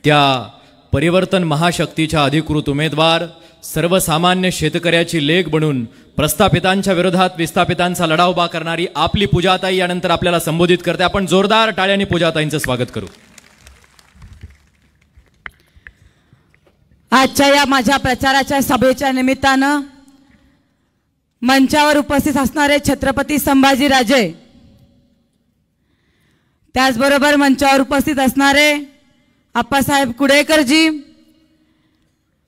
त्या परिवर्तन महाशक्तीच्या अधिकृत उमेदवार सर्वसामान्य शेतकऱ्याची लेक बनून प्रस्थापितांच्या विरोधात विस्थापितांचा लढा उभा करणारी आपली पूजाताई यानंतर आपल्याला संबोधित करते। आपण जोरदार टाळ्यांनी पूजाताईंचं स्वागत करू। आजच्या या माझ्या प्रचाराच्या सभेच्या निमित्तानं मंचावर उपस्थित असणारे छत्रपती संभाजीराजे, त्याचबरोबर मंचावर उपस्थित असणारे आप्पासाहेब कुडेकरजी,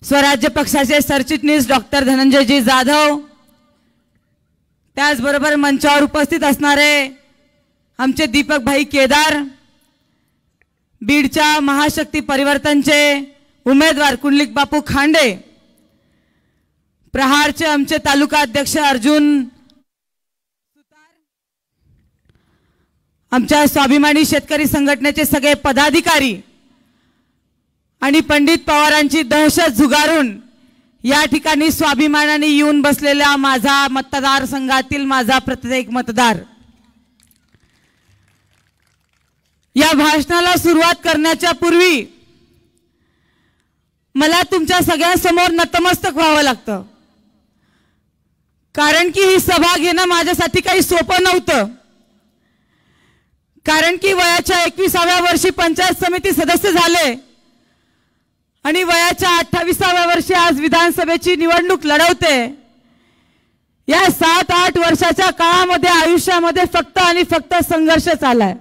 स्वराज्य पक्षाचे सरचिटणीस डॉक्टर धनंजयजी जाधव, त्याचबरोबर मंचावर उपस्थित असणारे आमचे दीपक भाई केदार, बीडच्या महाशक्ती परिवर्तनचे उमेदवार कुंडलिक बापू खांडे, प्रहारचे आमचे तालुका अध्यक्ष अर्जुन सुतार, आमच्या स्वाभिमानी शेतकरी संघटनेचे सगळे पदाधिकारी आणि पंडित पवारांची दहशत झुगारून या ठिकाणी स्वाभिमानाने येऊन बसलेला माझा मतदारसंघातील माझा प्रत्येक मतदार, या भाषणाला सुरुवात करण्याच्या पूर्वी मला तुमच्या सगळ्यांसमोर नतमस्तक व्हावं लागतं, कारण की ही सभा घेणं माझ्यासाठी काही सोपं नव्हतं। कारण की वयाच्या 21व्या वर्षी पंचायत समिती सदस्य झाले आणि वयाच्या 28व्या वर्षी आज विधानसभेची निवडणूक लढवते। या 7-8 वर्षाच्या काळामध्ये आयुष्यामध्ये फक्त आणि फक्त संघर्ष चाललाय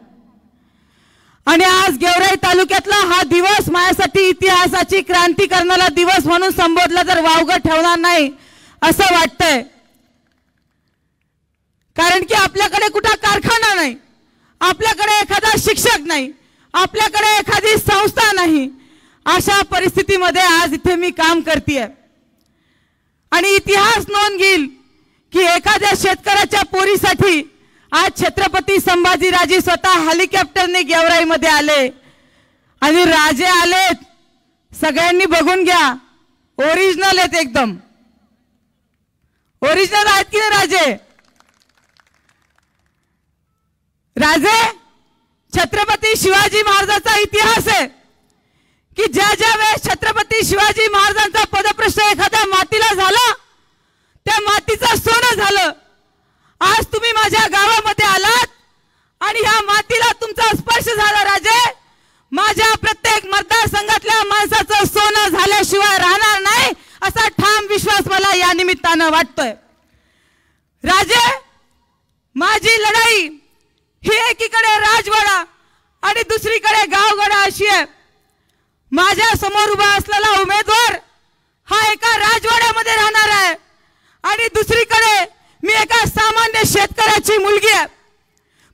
आणि आज गेवराई तालुक्यातला हा दिवस माझ्यासाठी इतिहासाची क्रांती करणारा दिवस म्हणून संबोधला तर वावगं ठेवणार नाही असं वाटतंय। कारण की आपल्याकडे कुठला कारखाना नाही, आपल्याकडे एखादा शिक्षक नाही, आपल्याकडे एखादी संस्था नाही। अशा परिस्थितीमध्ये आज इथे मी काम करतेय आणि इतिहास नोंद घेईल की एखाद्या शेतकऱ्याच्या पोरीसाठी आज छत्रपती संभाजीराजे स्वतः हेलिकॉप्टरने गेवराईमध्ये आले आणि राजे आलेत। सगळ्यांनी बघून घ्या, ओरिजिनल आहेत, एकदम ओरिजिनल आहेत की नाही राजे? राजे छत्रपती शिवाजी महाराजांचा इतिहास आहे की ज्या ज्या वेळेस छत्रपती शिवाजी महाराजांचा पदप्रश्न एखाद्या मातीला झाला त्या मातीचं सोनं झालं। आज तुम्ही माझ्या गावामध्ये आलात आणि ह्या मातीला तुमचा स्पर्श झाला राजे। माझ्या प्रत्येक मतदारसंघातल्या माणसाचं सोनं झाल्याशिवाय राहणार नाही असा ठाम विश्वास मला या निमित्तानं वाटतोय। राजे, माझी लढाई ही एकीकडे राजवाडा आणि दुसरीकडे गावगाडा अशी आहे। माझ्या समोर उभा असलेला उमेदवार हा एका राजवाड्यामध्ये राहणार आहे आणि दुसरीकडे मी एका सामान्य शेतकऱ्याची मुलगी आहे।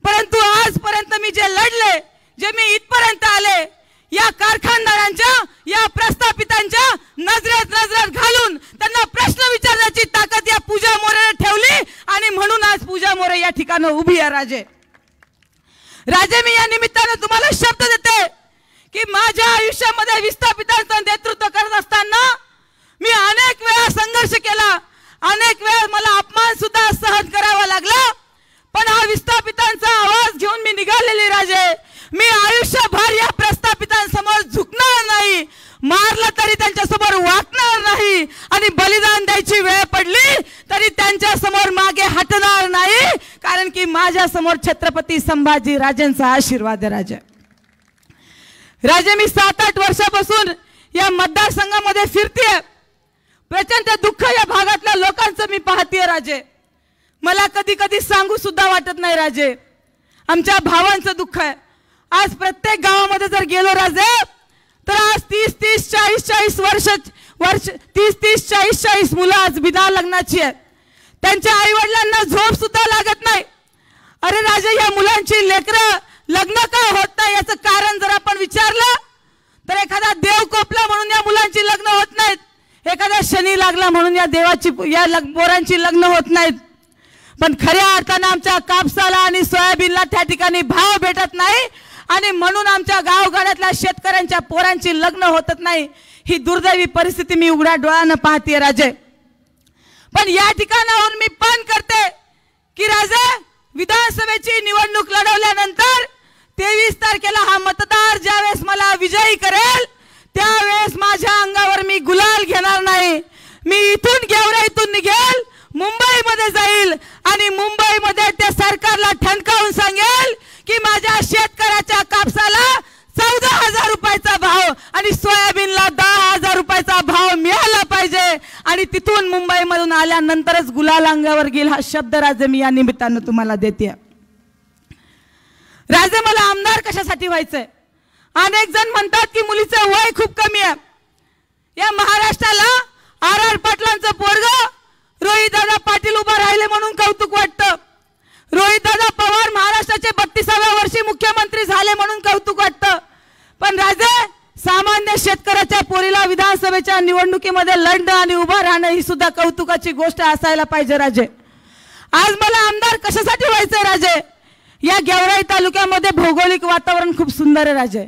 परंतु आजपर्यंत मी जे लढले, जे मी इथपर्यंत आले, या कारखानदारांच्या, या प्रस्थापितांच्या नजरेत नजर घालून त्यांना प्रश्न विचारण्याची ताकद या पूजा मोरेने ठेवली आणि म्हणून आज पूजा मोरे या ठिकाणी उभी आहे। राजे, मी या निमित्ताने तुम्हाला शब्द देते की माझ्या आयुष्यामध्ये विस्थापितांचं नेतृत्व करत असताना मी अनेक वेळा संघर्ष केला, अनेक वेळा मला अपमान सुद्धा सहन करावा लागला, पण हा विस्थापितांचा आवाज घेऊन मी निघालेली राजे। मी आयुष्यभर या प्रस्थापितांसमोर झुकणार नाही, मारलं तरी त्यांच्यासमोर वाकणार नाही आणि बलिदान द्यायची वेळ पडली तरी त्यांच्या समोर मागे हटणार नाही, कारण की माझ्या समोर छत्रपती संभाजी राजेंचा आशीर्वाद आहे। राजे, मी 7-8 वर्षापासून या मतदारसंघामध्ये फिरतेय। प्रचंड दुःख या भागातल्या लोकांचं मी पाहतेय राजे। मला कधी कधी सांगू सुद्धा वाटत नाही राजे, आमच्या भावांचं दुःख आहे। आज प्रत्येक गावामध्ये जर गेलो राजे तर आज 30-30, 40-40 वर्ष 30-30, 40-40 मुलं आज बिना लग्नाची आहेत। त्यांच्या आई वडिलांना झोप सुद्धा लागत नाही। अरे राजे, या मुलांची लेकरं लग्न का होत नाही याचं कारण जर आपण विचारलं तर एखादा देव कोपला म्हणून या मुलांची लग्न होत नाहीत, एखादा शनी लागला म्हणून या देवाची पोरांची लग्न होत नाहीत। पण खऱ्या अर्थाने आमच्या कापसाला आणि सोयाबीनला त्या ठिकाणी भाव भेटत नाही आणि म्हणून आमच्या गावगाड्यातल्या शेतकऱ्यांच्या पोरांची लग्न होत नाही। ही दुर्दैवी परिस्थिती मी उघड्या डोळ्याने पाहते राजे। पण या ठिकाणाहून मी पण करते की राजे, विधानसभेची निवडणूक लढवल्यानंतर 23 तारखेला हा मतदार ज्यावेळेस मला विजयी करेल मुंबईमध्ये जाईल आणि मुंबईमध्ये त्या सरकारला ठणकावून सांगेल की माझ्या शेतकऱ्याच्या कापसाला 14,000 रुपयाचा भाव आणि सोयाबीनला 10,000 रुपयाचा भाव मिळाला पाहिजे आणि तिथून मुंबईमधून आल्यानंतरच गुलाल अंगावर घेईल हा शब्द राजे मी या निमित्तानं तुम्हाला देते. राजे मला आमदार कशासाठी व्हायचंय? अनेक जण म्हणतात की मुलीचं वय खूप कमी आहे. या महाराष्ट्राला आर पाटलांचं पोरग रोहितदादा पाटील उभा राहिले म्हणून कौतुक वाटतं. रोहितदादा पवार महाराष्ट्राचे 32व्या वर्षी मुख्यमंत्री झाले म्हणून कौतुक वाटतं. पण राजे सामान्य शेतकऱ्याच्या पोरीला विधानसभेच्या निवडणुकीमध्ये लढणं आणि उभा राहणं ही सुद्धा कौतुकाची गोष्ट असायला पाहिजे. राजे आज मला आमदार कशासाठी व्हायचंय? राजे या गेवराई तालुक्यामध्ये भौगोलिक वातावरण खूप सुंदर आहे. राजे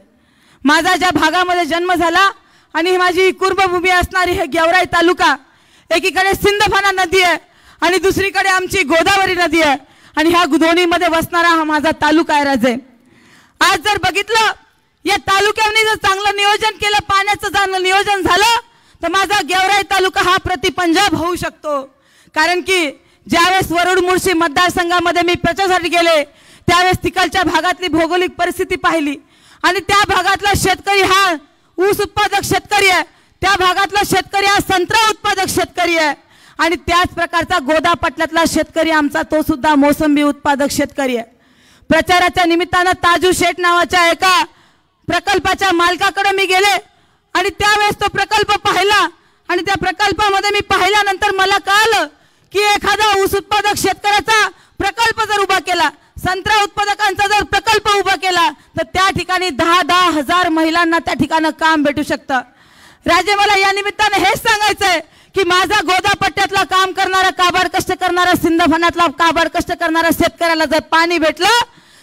माझा ज्या भागामध्ये जन्म झाला आणि माझी कुर्मभूमी असणारी हे गेवराई तालुका, एकीकडे सिंदफणा नदी आहे आणि दुसरीकडे आमची गोदावरी नदी आहे आणि ह्या दोन्हीमध्ये वसणारा हा माझा तालुका आहे. राजे आज जर बघितलं या तालुक्याने जर चांगलं नियोजन केलं, पाण्याचं जर नियोजन झालं तर माझा गेवराई तालुका हा प्रतिपंजाब होऊ शकतो. कारण की ज्यावेळेस वरुड मुळशी मतदारसंघामध्ये मी प्रचारासाठी गेले त्यावेळेस तिकडच्या भागातली भौगोलिक परिस्थिती पाहिली आणि त्या भागातला शेतकरी हा ऊस उत्पादक शेतकरी आहे, त्या भागातला शेतकरी हा संत्रा उत्पादक शेतकरी आहे आणि त्याच प्रकारचा गोदापट्ट्यातला शेतकरी आमचा तो सुद्धा मोसंबी उत्पादक शेतकरी आहे. प्रचाराच्या निमित्तानं ताजू शेठ नावाच्या एका प्रकल्पाच्या मालकाकडे मी गेले आणि त्यावेळेस तो प्रकल्प पाहिला आणि त्या प्रकल्पामध्ये मी पाहिल्यानंतर मला कळलं की एखादा ऊस उत्पादक शेतकऱ्याचा प्रकल्प जर उभा केला, संत्रा उत्पादकांचा जर प्रकल्प उभा केला तर त्या ठिकाणी 10,000 महिलांना त्या ठिकाणी काम भेटू शकतं. राजे मला या निमित्तानं हेच सांगायचंय की माझा गोदापट्ट्यातला काम करणारा काबाड कष्ट करणारा सिंदफण्यातला काबाड कष्ट करणारा शेतकऱ्याला जर पाणी भेटलं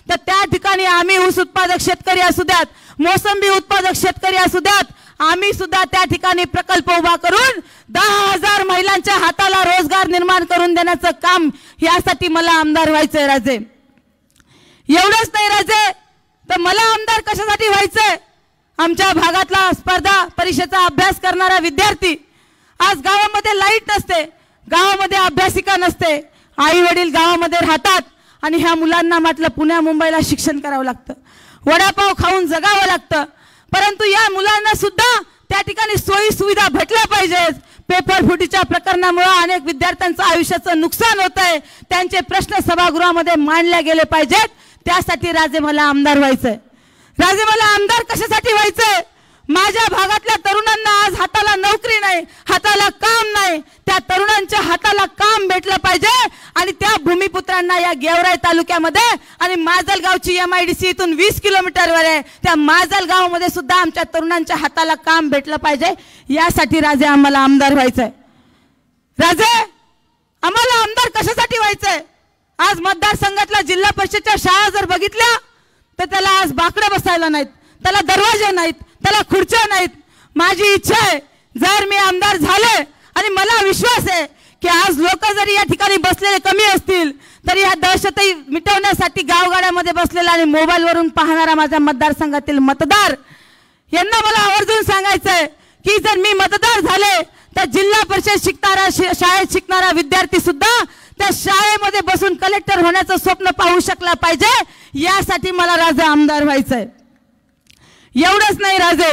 तर त्या ठिकाणी आम्ही ऊस उत्पादक शेतकरी असू द्यात, मोसंबी उत्पादक शेतकरी असू द्यात, आम्ही सुद्धा त्या ठिकाणी प्रकल्प उभा करून 10,000 महिलांच्या हाताला रोजगार निर्माण करून देण्याचं काम, यासाठी मला आमदार व्हायचंय. राजे एवढंच नाही राजे, तर मला आमदार कशासाठी व्हायचंय? आमच्या भागातला स्पर्धा परीक्षेचा अभ्यास करणारा विद्यार्थी, आज गावामध्ये लाईट नसते, गावामध्ये अभ्यासिका नसते, आई वडील गावामध्ये राहतात आणि ह्या मुलांना म्हटलं पुण्या मुंबईला शिक्षण करावं लागतं, वडापाव खाऊन जगावं लागतं. परंतु या मुलांना सुद्धा त्या ठिकाणी सोयी सुविधा भेटल्या पाहिजेत. पेपर फुटीच्या प्रकरणामुळे अनेक विद्यार्थ्यांचं आयुष्याचं नुकसान होत आहे, त्यांचे प्रश्न सभागृहामध्ये मांडले गेले पाहिजेत. त्यासाठी राजे मला आमदार व्हायचंय. राजे मला आमदार कशासाठी व्हायचंय? माझ्या भागातल्या तरुणांना आज हाताला नोकरी नाही, हाताला काम नाही, त्या तरुणांच्या हाताला काम भेटलं पाहिजे आणि त्या भूमिपुत्रांना या गेवराई तालुक्यामध्ये आणि माजलगावची MIDC इथून 20 किलोमीटरवर आहे, त्या माजलगावमध्ये सुद्धा आमच्या तरुणांच्या हाताला काम भेटलं पाहिजे. यासाठी राजे आम्हाला आमदार व्हायचंय. राजे आम्हाला आमदार कशासाठी व्हायचंय? आज मतदारसंघातल्या जिल्हा परिषदच्या शाळा जर बघितल्या तर त्याला आज बाकडे बसायला नाहीत, त्याला दरवाजे नाहीत, त्याला खुर्च्या नाहीत. माझी इच्छा आहे जर मी आमदार झाले आणि मला विश्वास आहे की आज लोक जरी या ठिकाणी बसलेले कमी असतील तरी या दहशतही मिटवण्यासाठी गावगाड्यामध्ये बसलेला आणि मोबाईलवरून पाहणारा माझ्या मतदारसंघातील मतदार यांना मला आवर्जून सांगायचंय की जर मी मतदार झाले तर जिल्हा परिषद शिकणारा शाळेत शिकणारा विद्यार्थी सुद्धा त्या शाळेमध्ये बसून कलेक्टर होण्याचं स्वप्न पाहू शकला पाहिजे. यासाठी मला राजे आमदार व्हायचंय. एवढंच नाही राजे,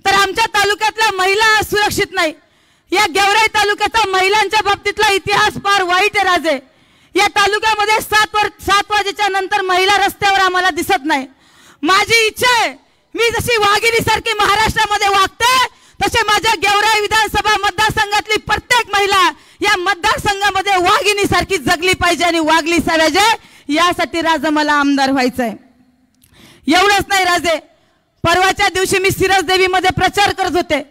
तर आमच्या तालुक्यातल्या महिला सुरक्षित नाही. या गेवराई तालुक्याचा महिलांच्या बाबतीतला इतिहास फार वाईट आहे. राजे या तालुक्यामध्ये 7 वाजेच्या नंतर महिला रस्त्यावर आम्हाला दिसत नाही. माझी इच्छा आहे मी जशी वाघिणीसारखी महाराष्ट्रामध्ये वागते तसे माझ्या गेवराई विधानसभा मतदारसंघातली प्रत्येक महिला या मतदारसंघामध्ये वाघिणीसारखी जगली पाहिजे आणि वागली पाहिजे. यासाठी राजे मला आमदार व्हायचंय. एवढंच नाही राजे, परवाच्या दिवशी मी सिरसदेवीमध्ये प्रचार करत होते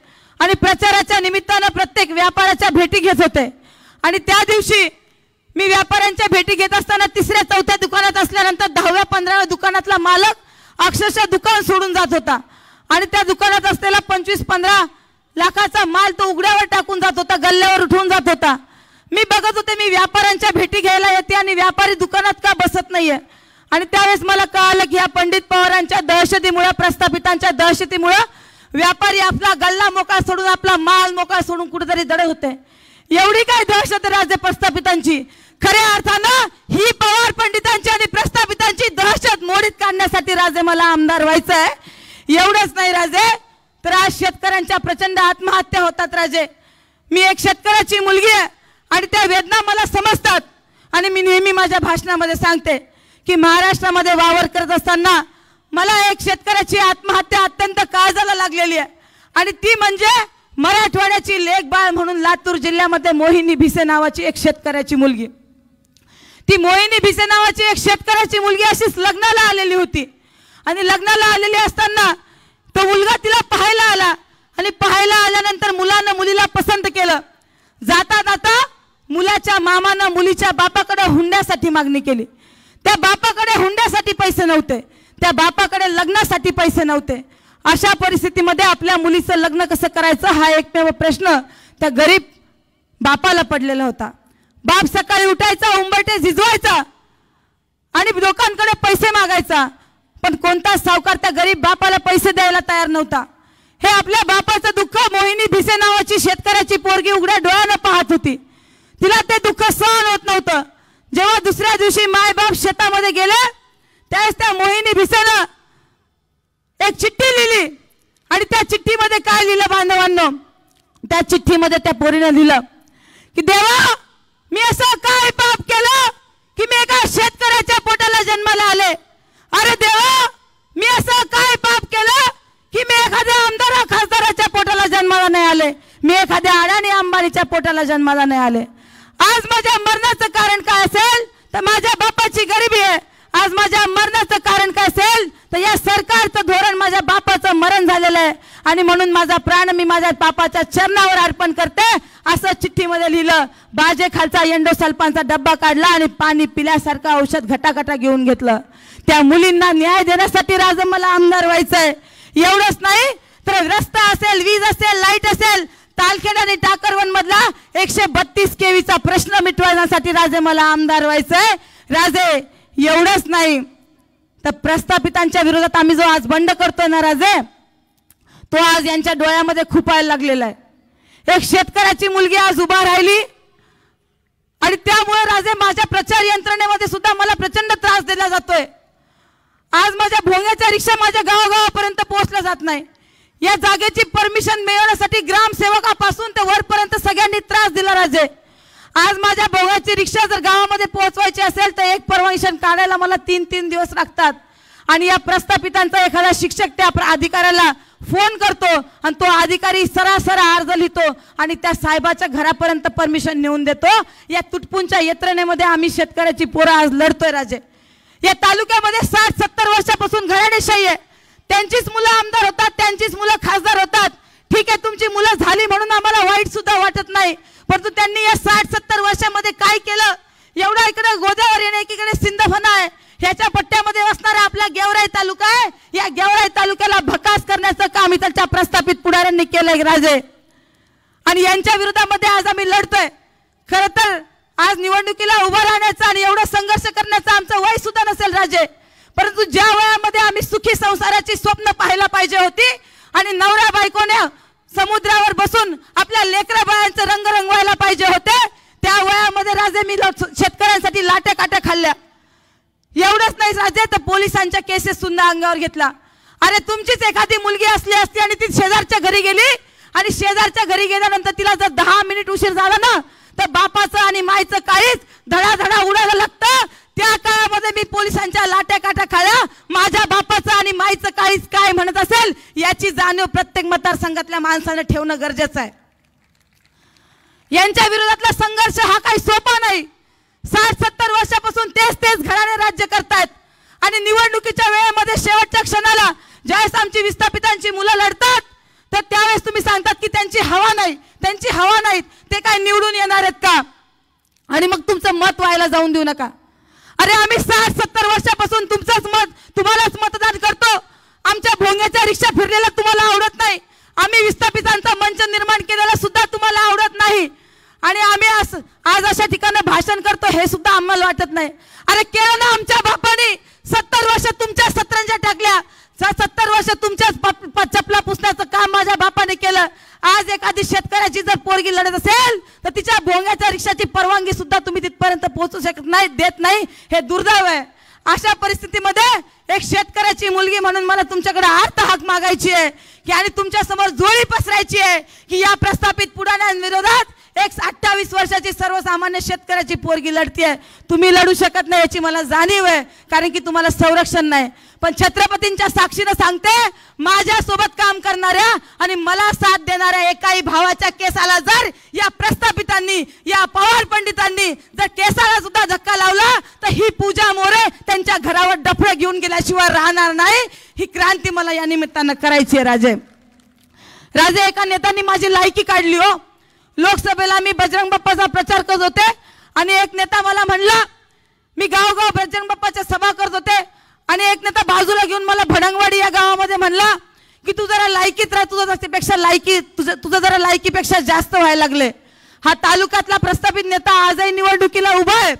आणि प्रचाराच्या निमित्तानं प्रत्येक व्यापाऱ्याच्या भेटी घेत होते आणि त्या दिवशी मी व्यापाऱ्यांच्या भेटी घेत असताना 3ऱ्या-4थ्या दुकानात असल्यानंतर 10व्या-15व्या दुकानातला मालक अक्षरशः दुकान सोडून जात होता आणि त्या दुकानात असलेला 25-15 लाखाचा माल तो उघड्यावर टाकून जात होता, गल्ल्यावर उठवून जात होता. मी बघत होते मी व्यापाऱ्यांच्या भेटी घ्यायला येते आणि व्यापारी दुकानात का बसत नाहीये आणि त्यावेळेस मला कळालं की या पंडित पवारांच्या दहशतीमुळे, प्रस्थापितांच्या दहशतीमुळे व्यापारी आपला गल्ला मोकळा सोडून, आपला माल मोकळा सोडून कुठेतरी दडत होते. एवढी काय दहशत राजे प्रस्थापितांची? खऱ्या अर्थानं ही पवार पंडितांची आणि प्रस्थापितांची दहशत मोडीत काढण्यासाठी राजे मला आमदार व्हायचं आहे। एवढंच नाही राजे, तर आज शेतकऱ्यांच्या प्रचंड आत्महत्या होतात राजे। मी एक शेतकऱ्याची मुलगी आहे आणि त्या वेदना मला समजतात आणि मी नेहमी माझ्या भाषणामध्ये सांगते की महाराष्ट्रामध्ये वावर करत असताना मला एक शेतकऱ्याची आत्महत्या अत्यंत काळजाला लागलेली आहे आणि ती म्हणजे मराठवाड्याची लेकबाळ म्हणून लातूर जिल्ह्यामध्ये मोहिनी भिसे नावाची एक शेतकऱ्याची मुलगी। ती मोहिनी भिसे नावाची एक शेतकऱ्याची मुलगी अशीच लग्नाला आलेली होती आणि लग्नाला आलेली असताना तो मुलगा तिला पाहायला आला आणि पाहायला आल्यानंतर मुलानं मुलीला पसंत केलं। जाता जाता मुलाच्या मामानं मुलीच्या बापाकडे हुंड्यासाठी मागणी केली। त्या बापाकडे हुंड्यासाठी पैसे नव्हते, त्या बापाकडे लग्नासाठी पैसे नव्हते। अशा परिस्थितीमध्ये आपल्या मुलीचं लग्न कसं करायचं हा एकमेव प्रश्न त्या गरीब बापाला पडलेला होता। बाप सकाळी उठायचा, उंबरठे झिजवायचा आणि लोकांकडे पैसे मागायचा, पण कोणता सावकार त्या गरीब बापाला पैसे द्यायला तयार नव्हता। हे आपल्या बापाचं दुःख मोहिनी भिसे नावाची शेतकऱ्याची पोरगी उघड्या डोळ्यानं पाहत होती। तिला ते दुःख सहन होत नव्हतं। जेव्हा दुसऱ्या दिवशी माय बाप शेतामध्ये गेले त्यावेळेस त्या मोहिनी भिसेनं एक चिठ्ठी लिहिली आणि त्या चिठ्ठीमध्ये काय लिहिलं बांधवांनो, त्या चिठ्ठीमध्ये त्या पोरीनं लिहिलं की देवा, मी असं काय पाप केलं की मी एका शेतकऱ्याच्या पोटाला जन्माला आले। अरे देवा, मी असं काय पाप केलं की मी एखाद्या आमदार खासदाराच्या पोटाला जन्माला नाही आले, मी एखाद्या अडाणी अंबानीच्या पोटाला जन्माला नाही आले। आज माझ्या मरणाचं कारण काय असेल तर माझ्या बापाची गरिबी आहे। आज माझ्या मरणाचं कारण काय असेल तर या सरकारचं धोरण माझ्या बापाचं मरण झालेलं आहे आणि म्हणून माझा प्राण मी माझ्या बापाच्या चरणावर अर्पण करते असं चिठ्ठीमध्ये लिहिलं। बाजे खालचा एंडोसल्फानचा डब्बा काढला आणि पाणी पिल्यासारखं औषध घटाघटा घेऊन घेतलं। त्या मुलींना न्याय देण्यासाठी राजे मला आमदार व्हायचंय। एवढंच नाही तर रस्ता असेल, वीज असेल, लाईट असेल, तालखेड आणि टाकरवन मधला 132 केवीचा प्रश्न मिटवण्यासाठी राजे मला आमदार व्हायचंय। राजे एवढंच नाही तर प्रस्थापितांच्या विरोधात आम्ही जो आज बंड करतोय ना राजे, तो आज यांच्या डोळ्यामध्ये खुपायला लागलेला आहे। एक शेतकऱ्याची मुलगी आज उभा राहिली आणि त्यामुळे राजे माझ्या प्रचार यंत्रणेमध्ये सुद्धा मला प्रचंड त्रास दिला जातोय। आज माझ्या भोंग्याच्या रिक्षा माझ्या गावागावापर्यंत पोहोचल्या जात नाही। या जागेची परमिशन मिळवण्यासाठी ग्रामसेवकापासून ते वरपर्यंत सगळ्यांनी त्रास दिला राजे। आज माझ्या भोंग्याची रिक्षा जर गावामध्ये पोहोचवायची असेल तर एक परमिशन काढायला मला 3-3 दिवस लागतात आणि या प्रस्थापितांचा एखादा शिक्षक त्या अधिकाऱ्याला फोन करतो आणि तो अधिकारी सरासर अर्ज लिहितो आणि त्या साहेबाच्या घरापर्यंत परमिशन नेऊन देतो। या तुटपुंच्या यंत्रणेमध्ये आम्ही शेतकऱ्याची पोरं आज लढतोय राजे। या तालुक्यामध्ये 60-70 वर्षापासून घराणेशाही आहे। त्यांचीच मुलं आमदार होतात, त्यांचीच मुलं खासदार होतात। ठीक आहे, तुमची मुलं झाली म्हणून आम्हाला वाईट सुद्धा वाटत नाही, परंतु त्यांनी या 60-70 वर्षामध्ये काय केलं? एवढा इकडे गोदावरी आणि एकीकडे सिंदफणा आहे, ह्याच्या पट्ट्यामध्ये वसणारा आपला गेवराई तालुका आहे। या गेवराई तालुक्याला भकास करण्याचं काम इथलच्या प्रस्थापित पुढाऱ्यांनी केलंय राजे आणि यांच्या विरोधामध्ये आज आम्ही लढतोय। खरं तर आज निवडणुकीला उभा राहण्याचा आणि एवढा संघर्ष करण्याचं आमचं वय सुद्धा नसेल राजे, परंतु ज्या वयामध्ये आम्ही सुखी संसाराची स्वप्न पाहायला पाहिजे होती आणि नवरा बायकोने समुद्रावर बसून आपल्या लेकरा बाळांचं रंग रंगवायला पाहिजे होते, त्या वयामध्ये राजे मी शेतकऱ्यांसाठी लाट्या काट्या खाल्ल्या। एवढंच नाही राजे तर पोलिसांच्या केसेस सुद्धा अंगावर घेतला। अरे तुमचीच एखादी मुलगी असली असती आणि ती शेजारच्या घरी गेली आणि शेजारच्या घरी गेल्यानंतर तिला जर 10 मिनिट उशीर झाला ना तर बापाचं आणि माईचं काळीच धडाधडा उडायला लागतं। त्या काळामध्ये मी पोलिसांच्या लाट्या काट्या खाल्या। माझ्या बापाचं आणि माईचं काळीच काय म्हणत असेल याची जाणीव प्रत्येक मतदारसंघातल्या माणसाने ठेवणं गरजेचं आहे। यांच्या विरोधातला संघर्ष हा काही सोपा नाही। 60-70 वर्षापासून तेच घराणे राज्य करतायत आणि निवडणुकीच्या वेळेमध्ये शेवटच्या क्षणाला ज्यावेळेस आमची विस्थापितांची मुलं लढतात तर त्यावेळेस तुम्ही सांगतात की त्यांची हवा नाही, त्यांची हवा नाही, ते काय निवडून येणार आहेत का? आणि मग तुमचं मत व्हायला जाऊन देऊ नका। अरे आम्ही 60-70 वर्षापासून तुमचंच मत, तुम्हालाच मतदान करतो। आमच्या भोंग्याच्या रिक्षा फिरलेला तुम्हाला आवडत नाही, आम्ही विस्थापितांचा मंच निर्माण केलेला सुद्धा तुम्हाला आवडत नाही आणि आम्ही आज अशा ठिकाणी भाषण करतो हे सुद्धा आम्हाला वाटत नाही। अरे केलं ना आमच्या बापाने, 70 वर्ष तुमच्या सतरंजा टाकल्या, 70 वर्ष तुमच्या चपला पुसण्याचं काम माझ्या बापाने केलं आज एखादी शेतकऱ्याची जर पोरगी लढत असेल तर तिच्या भोंग्याच्या रिक्षाची परवानगी सुद्धा तुम्ही तिथपर्यंत पोहोचू शकत नाही, देत नाही, हे दुर्दैव आहे. अशा परिस्थितीमध्ये एक शेतकऱ्याची मुलगी म्हणून मला तुमच्याकडे अर्थ हाक मागायची आहे की आणि तुमच्या समोर जोळी पसरायची आहे की या प्रस्थापित पुढाऱ्यांविरोधात एक 28 वर्षाची सर्वसामान्य शेतकऱ्याची पोरगी लढतीये. तुम्ही लढू शकत नाही याची मला जाणीव आहे, कारण की तुम्हाला संरक्षण नाही. पण छत्रपतींच्या साक्षीनं सांगते, माझ्या सोबत काम करणाऱ्या आणि मला साथ देणाऱ्या एकाही भावाच्या केसाला जर या प्रस्थापितांनी, या पवार पंडितांनी जर केसाला सुद्धा धक्का लावला तर ही पूजा मोरे त्यांच्या घरावर डफळे घेऊन गेल्याशिवाय राहणार नाही. ही क्रांती मला या निमित्तानं करायची आहे. राजे एका नेत्यांनी माझी लायकी काढली हो. लोकसभेला मी बजरंग बाप्पाचा प्रचार करत होते आणि एक नेता मला म्हणला, मी गावगाव बजरंग बाप्पाच्या सभा करत होते आणि एक नेता बाजूला घेऊन मला भडंगवाडी या गावामध्ये म्हणला की तू जरा लायकीत राह, तुझं जास्तीपेक्षा लायकी तुझं जरा लायकीपेक्षा जास्त व्हायला लागले. हा तालुक्यातला प्रस्थापित नेता आजही निवडणुकीला उभा आहे.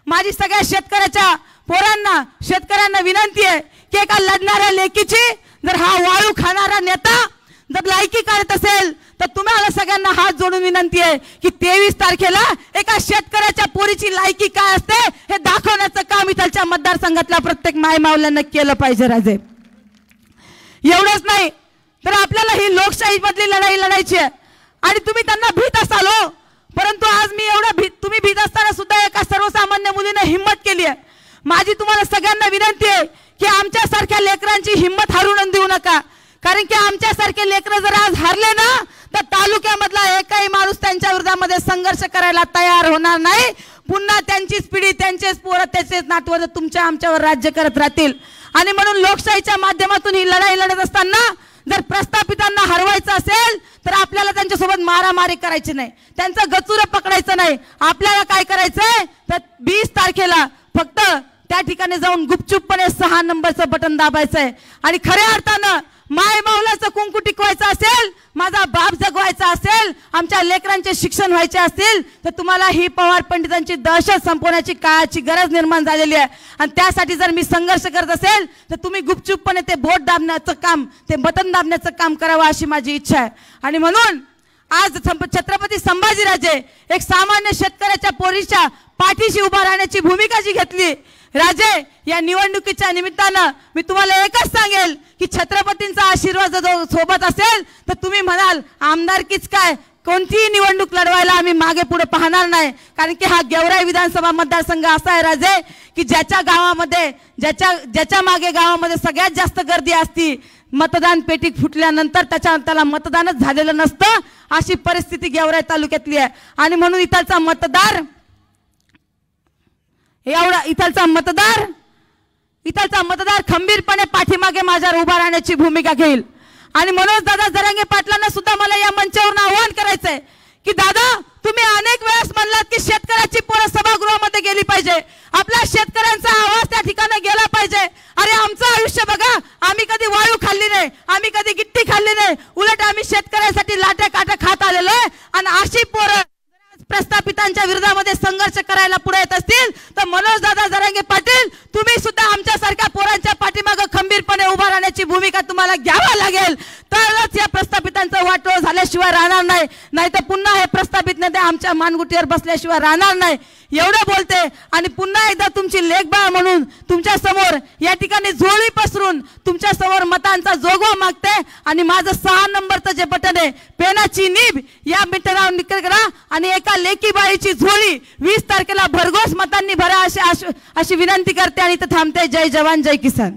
माझी सगळ्या शेतकऱ्याच्या पोरांना, शेतकऱ्यांना विनंती आहे की एका लढणाऱ्या लेकीची जर हा वाळू खाणारा नेता जर लायकी काढत असेल तर तुम्हाला सगळ्यांना हात जोडून विनंती आहे की 23 तारखेला एका शेतकऱ्याच्या पोरीची लायकी काय असते हे दाखवण्याचं काम इथलच्या मतदारसंघातल्या प्रत्येक मायमावल्यांना केलं पाहिजे. राजे एवढंच नाही तर आपल्याला ही लोकशाही मधली लढाई लढायची आहे आणि तुम्ही त्यांना भीत असाल हो, परंतु आज मी तुम्ही भीत असताना सुद्धा एका सर्वसामान्य मुलीने हिंमत केली आहे. माझी तुम्हाला सगळ्यांना विनंती आहे की आमच्यासारख्या लेकरांची हिंमत हारून देऊ नका, कारण की आमच्यासारखे लेकरं जर आज हारले ना तर तालुक्यामधला एकही माणूस त्यांच्या विरोधामध्ये संघर्ष करायला तयार होणार नाही. पुन्हा त्यांचीच पिढी, त्यांचेच पोरं, त्याचेच नातवंड तुमच्या आमच्यावर राज्य करत राहतील. आणि म्हणून लोकशाहीच्या माध्यमातून ही लढाई लढत असताना जर प्रस्थापितांना हरवायचं असेल तर आपल्याला त्यांच्यासोबत मारामारी करायची नाही, त्यांचं गचुरं पकडायचं नाही. आपल्याला काय करायचंय तर 20 तारखेला फक्त त्या ठिकाणी जाऊन गुपचूपपणे 6 नंबरचं बटन दाबायचंय आणि खऱ्या अर्थानं माय माऊलाचं कुंकू टिकवायचं असेल, माझा बाप जगवायचा असेल, आमच्या लेकरांचे शिक्षण व्हायचे असतील तर तुम्हाला ही पवार पंडितांची दहशत संपवण्याची काळाची गरज निर्माण झालेली आहे. आणि त्यासाठी जर मी संघर्ष करत असेल तर तुम्ही गुपचूपपणे ते बोट दाबण्याचं काम, ते बटन दाबण्याचं काम करावं अशी माझी इच्छा आहे. आणि म्हणून आज छत्रपती संभाजीराजे एक सामान्य शेतकऱ्याच्या पोरीच्या पाठीशी उभा राहण्याची भूमिका जी घेतली. राजे, या निवडणुकीच्या निमित्तानं मी तुम्हाला एकच सांगेल की छत्रपतींचा आशीर्वाद जर सोबत असेल तर तुम्ही म्हणाल आमदारकीच काय, कोणतीही निवडणूक लढवायला आम्ही मागे पुढे पाहणार नाही. कारण की हा गेवराई विधानसभा मतदारसंघ असा आहे राजे की ज्याच्या गावामध्ये, ज्याच्या मागे गावामध्ये सगळ्यात जास्त गर्दी असती, मतदान पेटी फुटल्यानंतर त्याला मतदानच झालेलं नसतं, अशी परिस्थिती गेवराई तालुक्यातली आहे. आणि म्हणून इथलचा मतदार खंबीरपणे पाठीमागे माझ्यावर उभा राहण्याची भूमिका घेईल. आणि मनोज दादा जरांगे पाटलांना सुद्धा मला या मंचावरून आवाहन करायचंय की दादा, तुम्ही अनेक वेळेस म्हणलात की शेतकऱ्याची पोरं सभागृहामध्ये गेली पाहिजे, आपल्या शेतकऱ्यांचा आवाज त्या ठिकाणी गेला पाहिजे. अरे आमचं आयुष्य बघा, आम्ही कधी वाळू खाल्ली नाही, आम्ही कधी गिट्टी खाल्ली नाही, उलट आम्ही शेतकऱ्यांसाठी लाट्या काट्या खात आलेलो आहे. आणि अशी पोरं प्रस्थापितांच्या विरोधामध्ये संघर्ष करायला पुढे येत असतील तर मनोज दादा जरांगे पाटील, तुम्ही सुद्धा आमच्यासारख्या पोरांच्या पाठीमागे खंबीरपणे उभा राहण्याची भूमिका तुम्हाला घ्यावी लागेल. तरच या प्रस्थापितांचं वाटोळ झाल्याशिवाय राहणार नाही, नाहीतर पुन्हा हे प्रस्थापित नेते आमच्या मानगुटीवर बसल्याशिवाय राहणार नाही. एवढं बोलते आणि पुन्हा एकदा तुमची लेखबाळ म्हणून तुमच्या समोर या ठिकाणी झोळी पसरून तुमच्या समोर मतांचा जोगवा मागते. आणि माझं 6 नंबरचं जे बटन आहे, पेनाची नीब या बटनावर निकाल करा आणि एका लेकी बाळीची झोळी 20 तारखेला भरघोस मतांनी भरा अशी विनंती करते आणि इथं थांबते. जय जवान जय किसान.